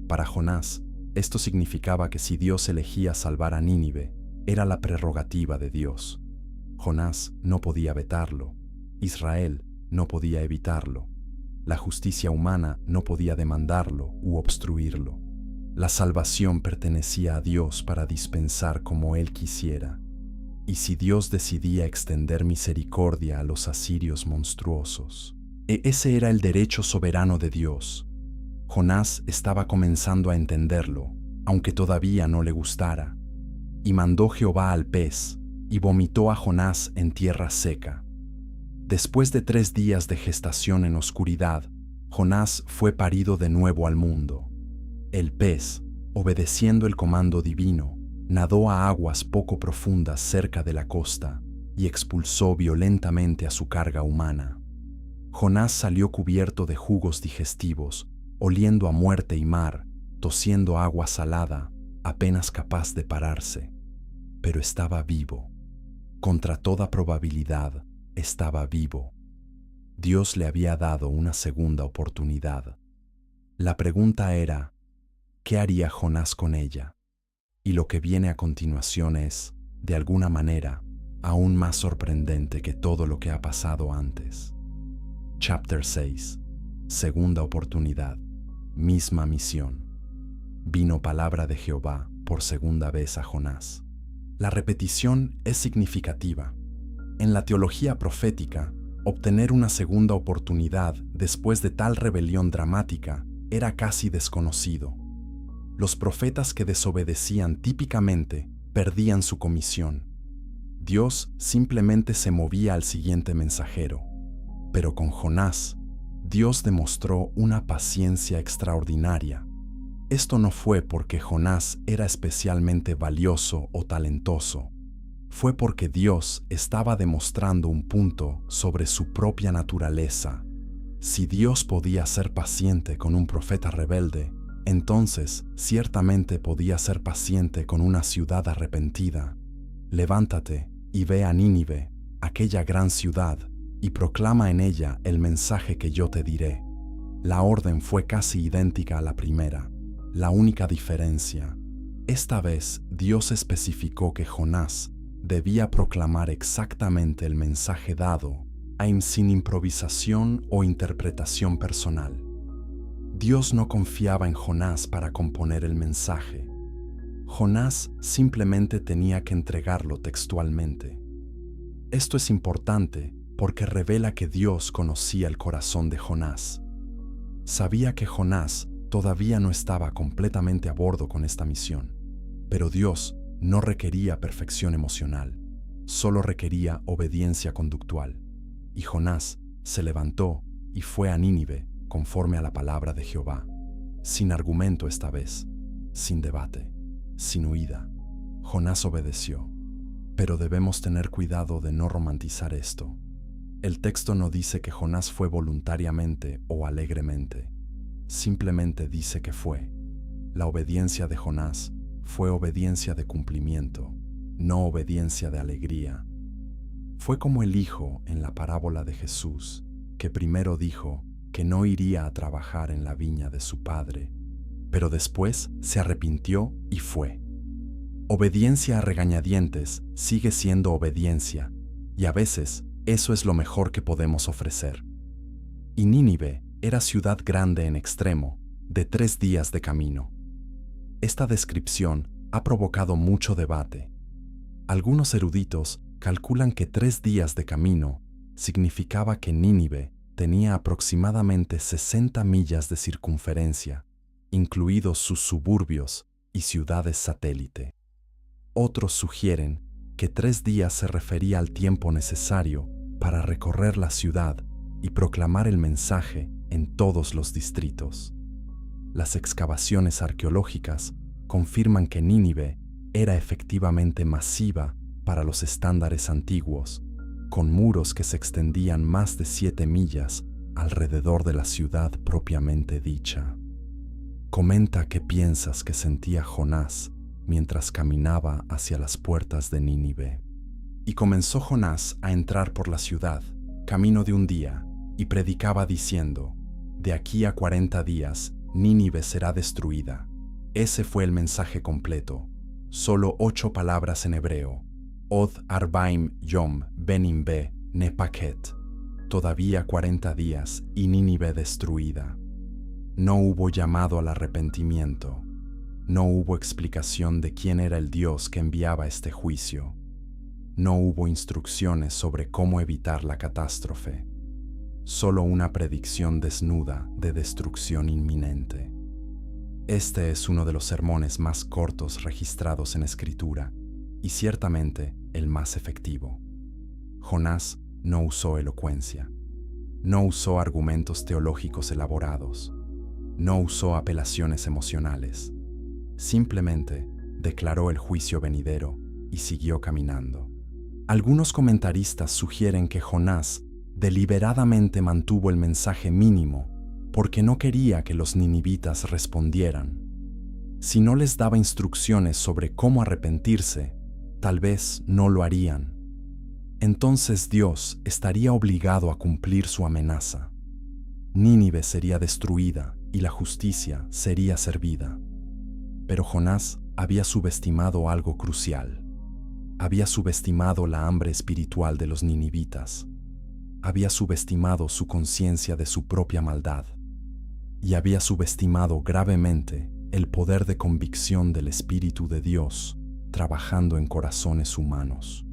Para Jonás, esto significaba que si Dios elegía salvar a Nínive, era la prerrogativa de Dios. Jonás no podía vetarlo. Israel no podía evitarlo. La justicia humana no podía demandarlo u obstruirlo. La salvación pertenecía a Dios para dispensar como Él quisiera. Y si Dios decidía extender misericordia a los asirios monstruosos, ese era el derecho soberano de Dios. Jonás estaba comenzando a entenderlo, aunque todavía no le gustara. Y mandó Jehová al pez, y vomitó a Jonás en tierra seca. Después de 3 días de gestación en oscuridad, Jonás fue parido de nuevo al mundo. El pez, obedeciendo el comando divino, nadó a aguas poco profundas cerca de la costa y expulsó violentamente a su carga humana. Jonás salió cubierto de jugos digestivos, oliendo a muerte y mar, tosiendo agua salada, apenas capaz de pararse. Pero estaba vivo. Contra toda probabilidad, estaba vivo. Dios le había dado una segunda oportunidad. La pregunta era, ¿qué haría Jonás con ella? Y lo que viene a continuación es, de alguna manera, aún más sorprendente que todo lo que ha pasado antes. Chapter 6. Segunda oportunidad. Misma misión. Vino palabra de Jehová por segunda vez a Jonás. La repetición es significativa. En la teología profética, obtener una segunda oportunidad después de tal rebelión dramática era casi desconocido. Los profetas que desobedecían típicamente perdían su comisión. Dios simplemente se movía al siguiente mensajero. Pero con Jonás, Dios demostró una paciencia extraordinaria. Esto no fue porque Jonás era especialmente valioso o talentoso. Fue porque Dios estaba demostrando un punto sobre su propia naturaleza. Si Dios podía ser paciente con un profeta rebelde, entonces ciertamente podía ser paciente con una ciudad arrepentida. Levántate y ve a Nínive, aquella gran ciudad, y proclama en ella el mensaje que yo te diré. La orden fue casi idéntica a la primera. La única diferencia, esta vez Dios especificó que Jonás debía proclamar exactamente el mensaje dado, sin improvisación o interpretación personal. Dios no confiaba en Jonás para componer el mensaje. Jonás simplemente tenía que entregarlo textualmente. Esto es importante porque revela que Dios conocía el corazón de Jonás. Sabía que Jonás todavía no estaba completamente a bordo con esta misión, pero Dios no requería perfección emocional, solo requería obediencia conductual. Y Jonás se levantó y fue a Nínive conforme a la palabra de Jehová, sin argumento esta vez, sin debate, sin huida. Jonás obedeció, pero debemos tener cuidado de no romantizar esto. El texto no dice que Jonás fue voluntariamente o alegremente, simplemente dice que fue. La obediencia de Jonás fue obediencia de cumplimiento, no obediencia de alegría. Fue como el hijo en la parábola de Jesús, que primero dijo que no iría a trabajar en la viña de su padre, pero después se arrepintió y fue. Obediencia a regañadientes sigue siendo obediencia, y a veces eso es lo mejor que podemos ofrecer. Y Nínive era ciudad grande en extremo, de 3 días de camino. Esta descripción ha provocado mucho debate. Algunos eruditos calculan que 3 días de camino significaba que Nínive tenía aproximadamente 60 millas de circunferencia, incluidos sus suburbios y ciudades satélite. Otros sugieren que 3 días se refería al tiempo necesario para recorrer la ciudad y proclamar el mensaje en todos los distritos. Las excavaciones arqueológicas confirman que Nínive era efectivamente masiva para los estándares antiguos, con muros que se extendían más de 7 millas alrededor de la ciudad propiamente dicha. Comenta qué piensas que sentía Jonás mientras caminaba hacia las puertas de Nínive. Y comenzó Jonás a entrar por la ciudad, camino de un día, y predicaba diciendo: de aquí a 40 días, Nínive será destruida. Ese fue el mensaje completo. Solo 8 palabras en hebreo. Od Arbaim Yom Benim Be Nepaket. Todavía 40 días y Nínive destruida. No hubo llamado al arrepentimiento. No hubo explicación de quién era el Dios que enviaba este juicio. No hubo instrucciones sobre cómo evitar la catástrofe. Solo una predicción desnuda de destrucción inminente. Este es uno de los sermones más cortos registrados en Escritura y ciertamente el más efectivo. Jonás no usó elocuencia, no usó argumentos teológicos elaborados, no usó apelaciones emocionales. Simplemente declaró el juicio venidero y siguió caminando. Algunos comentaristas sugieren que Jonás deliberadamente mantuvo el mensaje mínimo porque no quería que los ninivitas respondieran. Si no les daba instrucciones sobre cómo arrepentirse, tal vez no lo harían. Entonces Dios estaría obligado a cumplir su amenaza. Nínive sería destruida y la justicia sería servida. Pero Jonás había subestimado algo crucial. Había subestimado la hambre espiritual de los ninivitas. Había subestimado su conciencia de su propia maldad. Y había subestimado gravemente el poder de convicción del Espíritu de Dios trabajando en corazones humanos.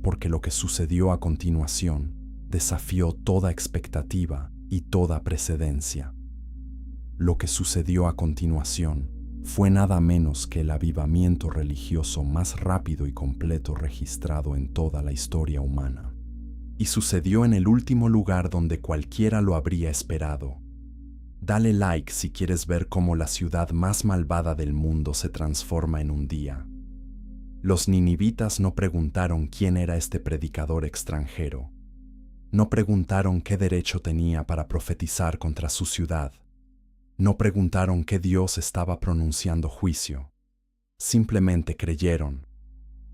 Porque lo que sucedió a continuación desafió toda expectativa y toda precedencia. Lo que sucedió a continuación fue nada menos que el avivamiento religioso más rápido y completo registrado en toda la historia humana. Y sucedió en el último lugar donde cualquiera lo habría esperado. Dale like si quieres ver cómo la ciudad más malvada del mundo se transforma en un día. Los ninivitas no preguntaron quién era este predicador extranjero. No preguntaron qué derecho tenía para profetizar contra su ciudad. No preguntaron qué Dios estaba pronunciando juicio. Simplemente creyeron.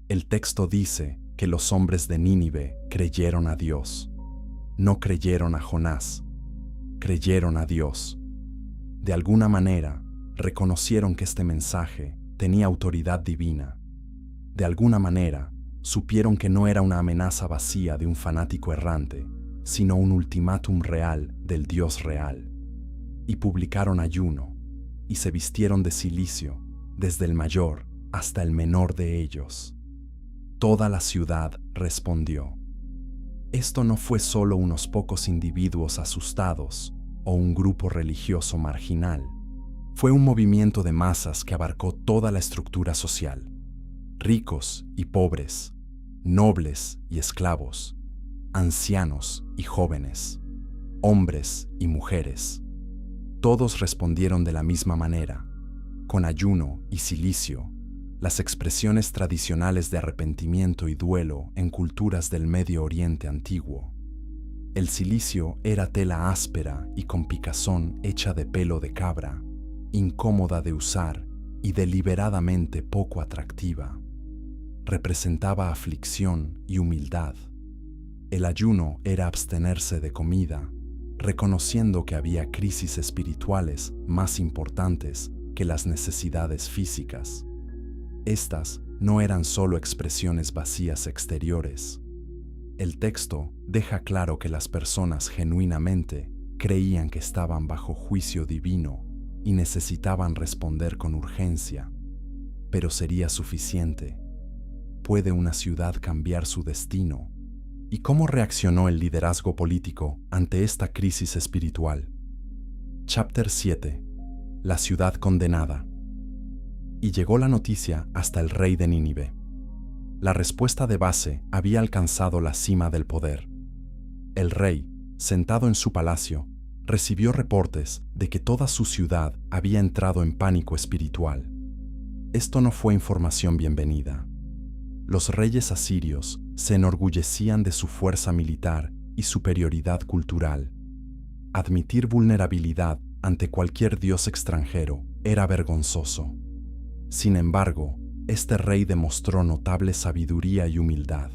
El texto dice que los hombres de Nínive creyeron a Dios. No creyeron a Jonás. Creyeron a Dios. De alguna manera, reconocieron que este mensaje tenía autoridad divina. De alguna manera, supieron que no era una amenaza vacía de un fanático errante, sino un ultimátum real del Dios real. Y publicaron ayuno, y se vistieron de cilicio, desde el mayor hasta el menor de ellos. Toda la ciudad respondió. Esto no fue solo unos pocos individuos asustados o un grupo religioso marginal. Fue un movimiento de masas que abarcó toda la estructura social. Ricos y pobres, nobles y esclavos, ancianos y jóvenes, hombres y mujeres. Todos respondieron de la misma manera, con ayuno y cilicio, las expresiones tradicionales de arrepentimiento y duelo en culturas del Medio Oriente antiguo. El cilicio era tela áspera y con picazón hecha de pelo de cabra, incómoda de usar y deliberadamente poco atractiva. Representaba aflicción y humildad. El ayuno era abstenerse de comida, reconociendo que había crisis espirituales más importantes que las necesidades físicas. Estas no eran solo expresiones vacías exteriores. El texto deja claro que las personas genuinamente creían que estaban bajo juicio divino y necesitaban responder con urgencia. Pero ¿sería suficiente? ¿Puede una ciudad cambiar su destino? ¿Y cómo reaccionó el liderazgo político ante esta crisis espiritual? Chapter 7. La ciudad condenada. Y llegó la noticia hasta el rey de Nínive. La respuesta de base había alcanzado la cima del poder. El rey, sentado en su palacio, recibió reportes de que toda su ciudad había entrado en pánico espiritual. Esto no fue información bienvenida. Los reyes asirios se enorgullecían de su fuerza militar y superioridad cultural. Admitir vulnerabilidad ante cualquier dios extranjero era vergonzoso. Sin embargo, este rey demostró notable sabiduría y humildad.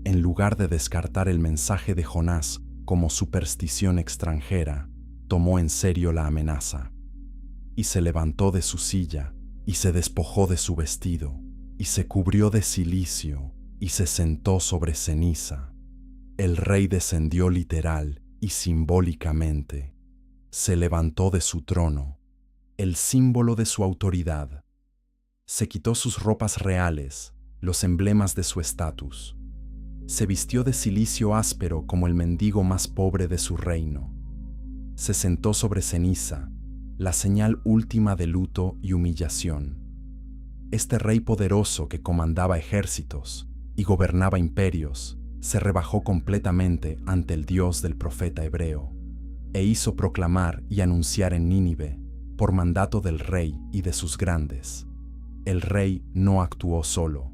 En lugar de descartar el mensaje de Jonás como superstición extranjera, tomó en serio la amenaza. Y se levantó de su silla, y se despojó de su vestido, y se cubrió de cilicio, y se sentó sobre ceniza. El rey descendió literal y simbólicamente. Se levantó de su trono, el símbolo de su autoridad. Se quitó sus ropas reales, los emblemas de su estatus. Se vistió de cilicio áspero como el mendigo más pobre de su reino. Se sentó sobre ceniza, la señal última de luto y humillación. Este rey poderoso que comandaba ejércitos y gobernaba imperios, se rebajó completamente ante el Dios del profeta hebreo, e hizo proclamar y anunciar en Nínive, por mandato del rey y de sus grandes. El rey no actuó solo,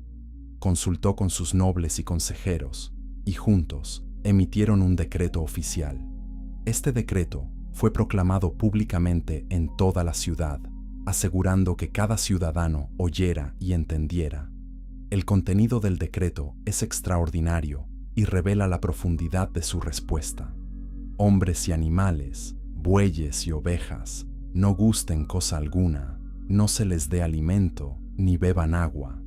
consultó con sus nobles y consejeros, y juntos emitieron un decreto oficial. Este decreto fue proclamado públicamente en toda la ciudad, asegurando que cada ciudadano oyera y entendiera. El contenido del decreto es extraordinario y revela la profundidad de su respuesta. Hombres y animales, bueyes y ovejas, no gusten cosa alguna, no se les dé alimento, ni beban agua.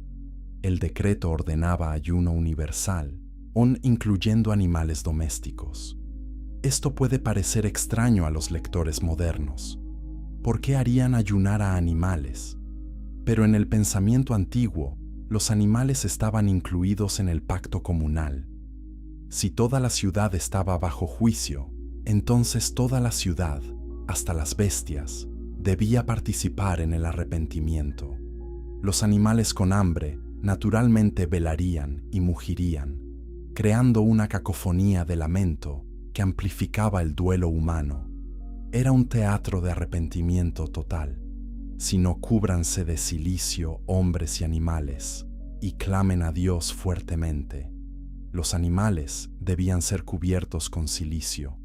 El decreto ordenaba ayuno universal, incluyendo animales domésticos. Esto puede parecer extraño a los lectores modernos. ¿Por qué harían ayunar a animales? Pero en el pensamiento antiguo, los animales estaban incluidos en el pacto comunal. Si toda la ciudad estaba bajo juicio, entonces toda la ciudad, hasta las bestias, debía participar en el arrepentimiento. Los animales con hambre naturalmente velarían y mugirían, creando una cacofonía de lamento que amplificaba el duelo humano. Era un teatro de arrepentimiento total. Sino cúbranse de cilicio hombres y animales, y clamen a Dios fuertemente. Los animales debían ser cubiertos con cilicio,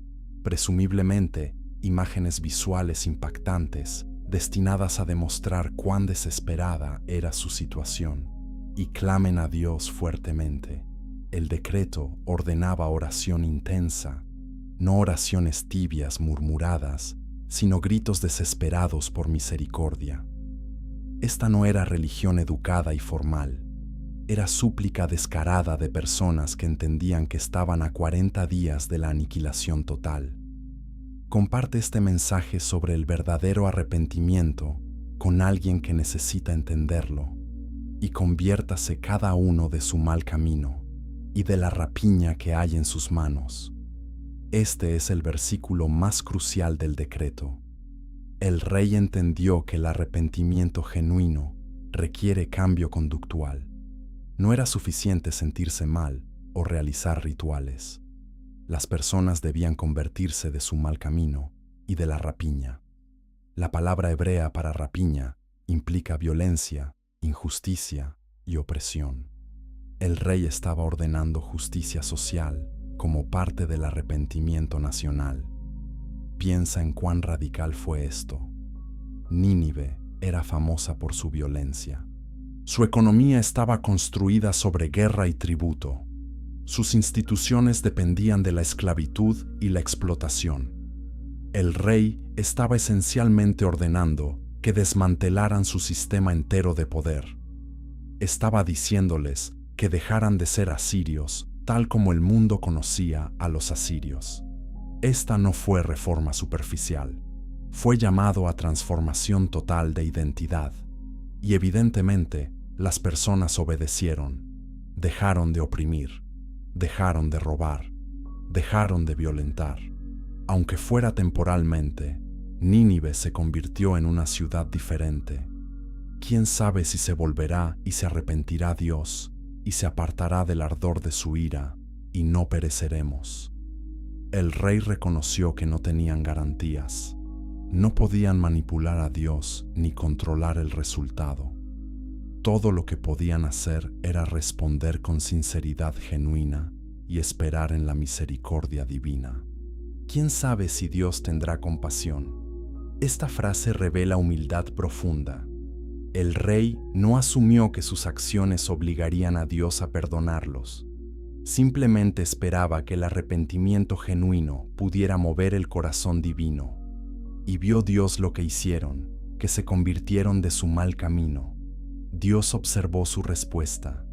presumiblemente imágenes visuales impactantes destinadas a demostrar cuán desesperada era su situación. Y clamen a Dios fuertemente. El decreto ordenaba oración intensa, no oraciones tibias murmuradas, sino gritos desesperados por misericordia. Esta no era religión educada y formal, era súplica descarada de personas que entendían que estaban a 40 días de la aniquilación total. Comparte este mensaje sobre el verdadero arrepentimiento con alguien que necesita entenderlo, y conviértase cada uno de su mal camino y de la rapiña que hay en sus manos. Este es el versículo más crucial del decreto. El rey entendió que el arrepentimiento genuino requiere cambio conductual. No era suficiente sentirse mal o realizar rituales. Las personas debían convertirse de su mal camino y de la rapiña. La palabra hebrea para rapiña implica violencia, injusticia y opresión. El rey estaba ordenando justicia social como parte del arrepentimiento nacional. Piensa en cuán radical fue esto. Nínive era famosa por su violencia. Su economía estaba construida sobre guerra y tributo. Sus instituciones dependían de la esclavitud y la explotación. El rey estaba esencialmente ordenando que desmantelaran su sistema entero de poder. Estaba diciéndoles que dejaran de ser asirios, tal como el mundo conocía a los asirios. Esta no fue reforma superficial. Fue llamado a transformación total de identidad. Y evidentemente, las personas obedecieron. Dejaron de oprimir. Dejaron de robar. Dejaron de violentar. Aunque fuera temporalmente, Nínive se convirtió en una ciudad diferente. ¿Quién sabe si se volverá y se arrepentirá Dios y se apartará del ardor de su ira y no pereceremos? El rey reconoció que no tenían garantías. No podían manipular a Dios ni controlar el resultado. Todo lo que podían hacer era responder con sinceridad genuina y esperar en la misericordia divina. ¿Quién sabe si Dios tendrá compasión? Esta frase revela humildad profunda. El rey no asumió que sus acciones obligarían a Dios a perdonarlos. Simplemente esperaba que el arrepentimiento genuino pudiera mover el corazón divino. Y vio Dios lo que hicieron, que se convirtieron de su mal camino. Dios observó su respuesta.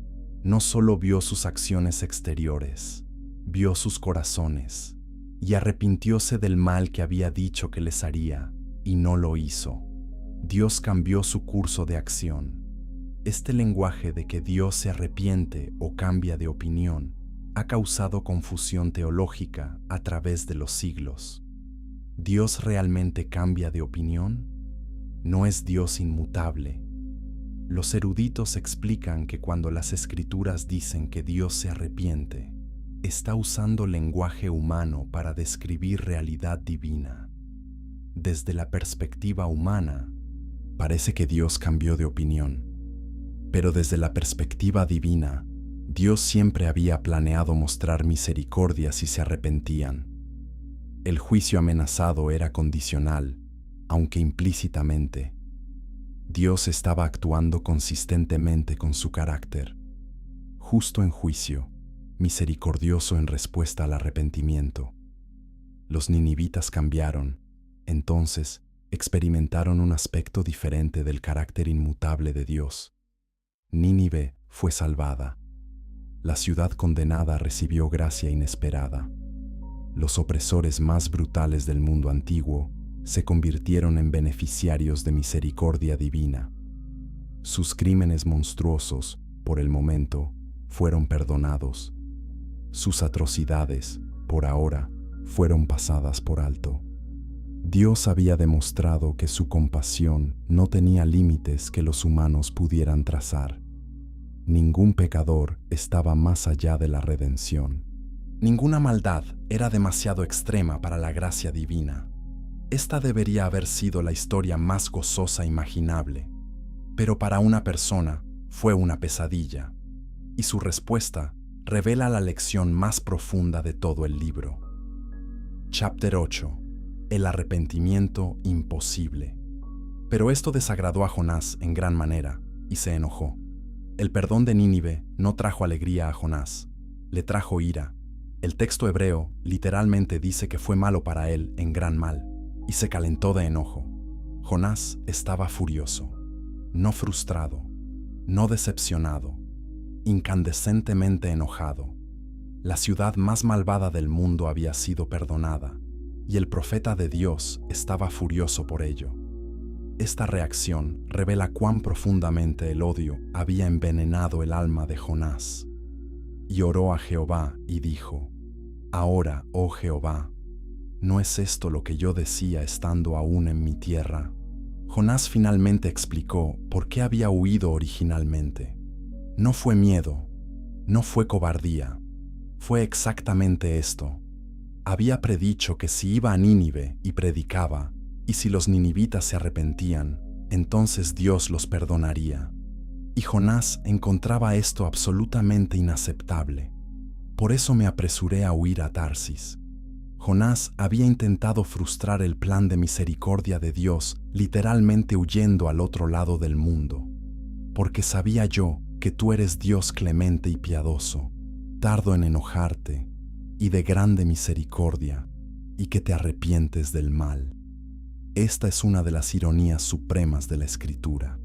No solo vio sus acciones exteriores, vio sus corazones y arrepintióse del mal que había dicho que les haría, y no lo hizo. Dios cambió su curso de acción. Este lenguaje de que Dios se arrepiente o cambia de opinión ha causado confusión teológica a través de los siglos. ¿Dios realmente cambia de opinión? ¿No es Dios inmutable? Los eruditos explican que cuando las Escrituras dicen que Dios se arrepiente, está usando lenguaje humano para describir realidad divina. Desde la perspectiva humana, parece que Dios cambió de opinión. Pero desde la perspectiva divina, Dios siempre había planeado mostrar misericordia si se arrepentían. El juicio amenazado era condicional, aunque implícitamente. Dios estaba actuando consistentemente con su carácter, justo en juicio, misericordioso en respuesta al arrepentimiento. Los ninivitas cambiaron, entonces experimentaron un aspecto diferente del carácter inmutable de Dios. Nínive fue salvada. La ciudad condenada recibió gracia inesperada. Los opresores más brutales del mundo antiguo se convirtieron en beneficiarios de misericordia divina. Sus crímenes monstruosos, por el momento, fueron perdonados. Sus atrocidades, por ahora, fueron pasadas por alto. Dios había demostrado que su compasión no tenía límites que los humanos pudieran trazar. Ningún pecador estaba más allá de la redención. Ninguna maldad era demasiado extrema para la gracia divina. Esta debería haber sido la historia más gozosa imaginable, pero para una persona fue una pesadilla, y su respuesta revela la lección más profunda de todo el libro. Chapter 8. El arrepentimiento imposible. Pero esto desagradó a Jonás en gran manera, y se enojó. El perdón de Nínive no trajo alegría a Jonás, le trajo ira. El texto hebreo literalmente dice que fue malo para él en gran mal, y se calentó de enojo. Jonás estaba furioso, no frustrado, no decepcionado, incandescentemente enojado. La ciudad más malvada del mundo había sido perdonada, y el profeta de Dios estaba furioso por ello. Esta reacción revela cuán profundamente el odio había envenenado el alma de Jonás. Y oró a Jehová y dijo: Ahora, oh Jehová, ¿no es esto lo que yo decía estando aún en mi tierra? Jonás finalmente explicó por qué había huido originalmente. No fue miedo, no fue cobardía, fue exactamente esto. Había predicho que si iba a Nínive y predicaba, y si los ninivitas se arrepentían, entonces Dios los perdonaría. Y Jonás encontraba esto absolutamente inaceptable. Por eso me apresuré a huir a Tarsis. Jonás había intentado frustrar el plan de misericordia de Dios, literalmente huyendo al otro lado del mundo. Porque sabía yo que tú eres Dios clemente y piadoso, tardo en enojarte, y de grande misericordia, y que te arrepientes del mal. Esta es una de las ironías supremas de la Escritura.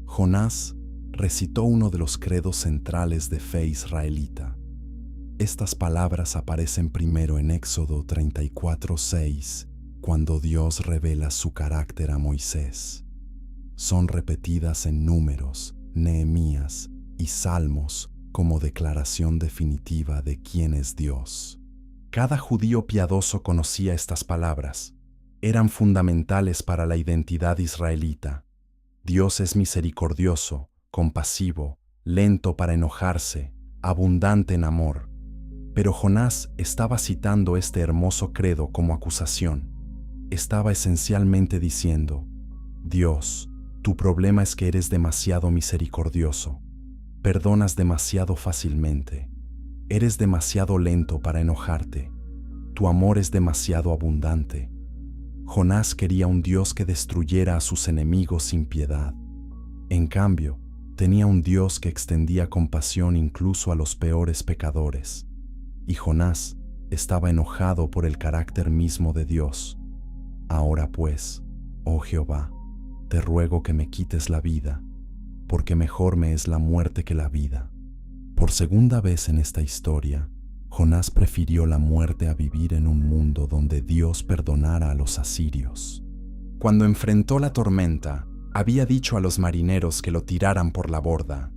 Jonás recitó uno de los credos centrales de fe israelita. Estas palabras aparecen primero en Éxodo 34:6, cuando Dios revela su carácter a Moisés. Son repetidas en Números, Nehemías y Salmos como declaración definitiva de quién es Dios. Cada judío piadoso conocía estas palabras. Eran fundamentales para la identidad israelita. Dios es misericordioso, compasivo, lento para enojarse, abundante en amor. Pero Jonás estaba citando este hermoso credo como acusación. Estaba esencialmente diciendo: Dios, tu problema es que eres demasiado misericordioso. Perdonas demasiado fácilmente. Eres demasiado lento para enojarte. Tu amor es demasiado abundante. Jonás quería un Dios que destruyera a sus enemigos sin piedad. En cambio, tenía un Dios que extendía compasión incluso a los peores pecadores. Y Jonás estaba enojado por el carácter mismo de Dios. Ahora pues, oh Jehová, te ruego que me quites la vida, porque mejor me es la muerte que la vida. Por segunda vez en esta historia, Jonás prefirió la muerte a vivir en un mundo donde Dios perdonara a los asirios. Cuando enfrentó la tormenta, había dicho a los marineros que lo tiraran por la borda.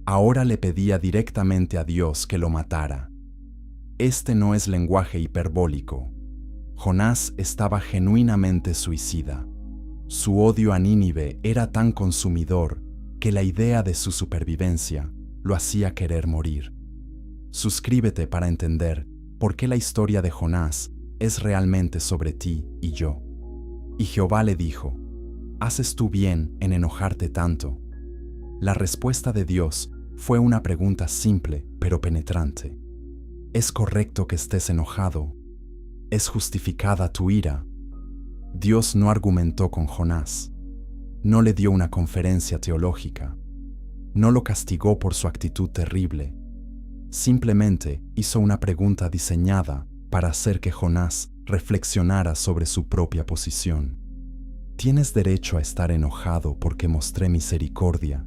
Ahora le pedía directamente a Dios que lo matara. Este no es lenguaje hiperbólico. Jonás estaba genuinamente suicida. Su odio a Nínive era tan consumidor que la idea de su supervivencia lo hacía querer morir. Suscríbete para entender por qué la historia de Jonás es realmente sobre ti y yo. Y Jehová le dijo: ¿haces tú bien en enojarte tanto? La respuesta de Dios fue una pregunta simple pero penetrante. ¿Es correcto que estés enojado? ¿Es justificada tu ira? Dios no argumentó con Jonás. No le dio una conferencia teológica. No lo castigó por su actitud terrible. Simplemente hizo una pregunta diseñada para hacer que Jonás reflexionara sobre su propia posición. ¿Tienes derecho a estar enojado porque mostré misericordia?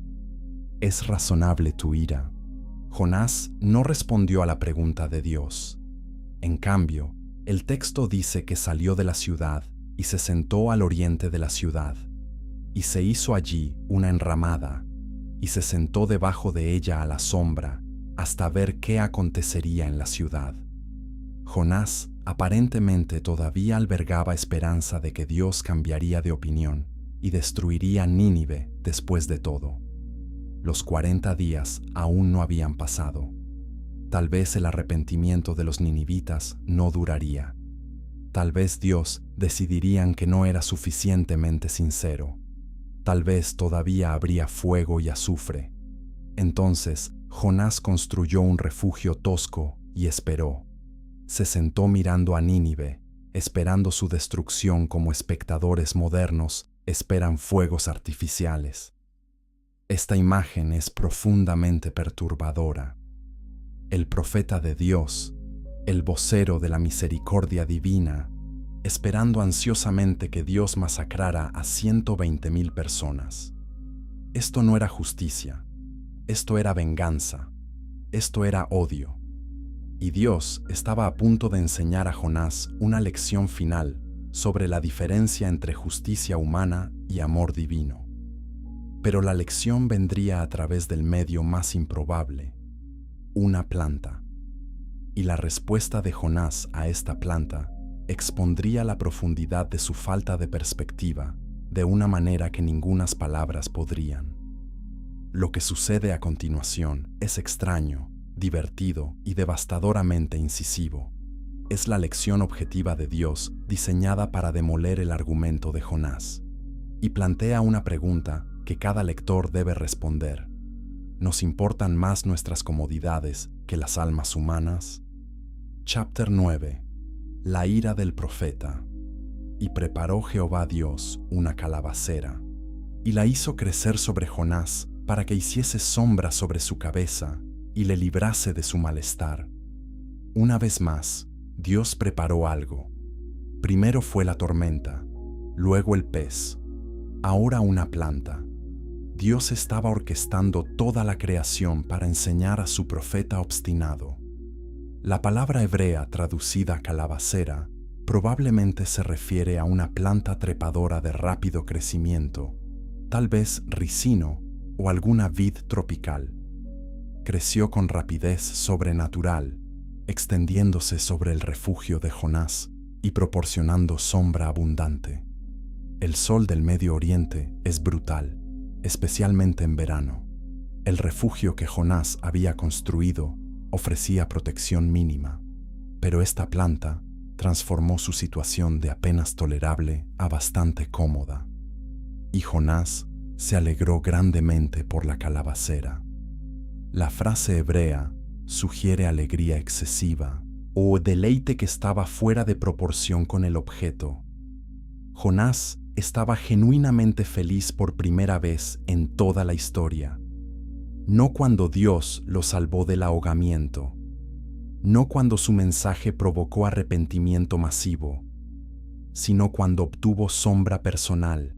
¿Es razonable tu ira? Jonás no respondió a la pregunta de Dios. En cambio, el texto dice que salió de la ciudad y se sentó al oriente de la ciudad, y se hizo allí una enramada, y se sentó debajo de ella a la sombra, hasta ver qué acontecería en la ciudad. Jonás aparentemente todavía albergaba esperanza de que Dios cambiaría de opinión y destruiría Nínive después de todo. Los 40 días aún no habían pasado. Tal vez el arrepentimiento de los ninivitas no duraría. Tal vez Dios decidirían que no era suficientemente sincero. Tal vez todavía habría fuego y azufre. Entonces, Jonás construyó un refugio tosco y esperó. Se sentó mirando a Nínive, esperando su destrucción como espectadores modernos esperan fuegos artificiales. Esta imagen es profundamente perturbadora. El profeta de Dios, el vocero de la misericordia divina, esperando ansiosamente que Dios masacrara a 120,000 personas. Esto no era justicia, esto era venganza, esto era odio. Y Dios estaba a punto de enseñar a Jonás una lección final sobre la diferencia entre justicia humana y amor divino. Pero la lección vendría a través del medio más improbable: una planta. Y la respuesta de Jonás a esta planta expondría la profundidad de su falta de perspectiva de una manera que ningunas palabras podrían. Lo que sucede a continuación es extraño, divertido y devastadoramente incisivo. Es la lección objetiva de Dios diseñada para demoler el argumento de Jonás. Y plantea una pregunta que cada lector debe responder. ¿Nos importan más nuestras comodidades que las almas humanas? Chapter 9. La ira del profeta. Y preparó Jehová Dios una calabacera, y la hizo crecer sobre Jonás para que hiciese sombra sobre su cabeza y le librase de su malestar. Una vez más, Dios preparó algo. Primero fue la tormenta, luego el pez, ahora una planta. Dios estaba orquestando toda la creación para enseñar a su profeta obstinado. La palabra hebrea traducida calabacera probablemente se refiere a una planta trepadora de rápido crecimiento, tal vez ricino o alguna vid tropical. Creció con rapidez sobrenatural, extendiéndose sobre el refugio de Jonás y proporcionando sombra abundante. El sol del Medio Oriente es brutal, especialmente en verano. El refugio que Jonás había construido ofrecía protección mínima, pero esta planta transformó su situación de apenas tolerable a bastante cómoda. Y Jonás se alegró grandemente por la calabacera. La frase hebrea sugiere alegría excesiva o deleite que estaba fuera de proporción con el objeto. Jonás estaba genuinamente feliz por primera vez en toda la historia. No cuando Dios lo salvó del ahogamiento, no cuando su mensaje provocó arrepentimiento masivo, sino cuando obtuvo sombra personal,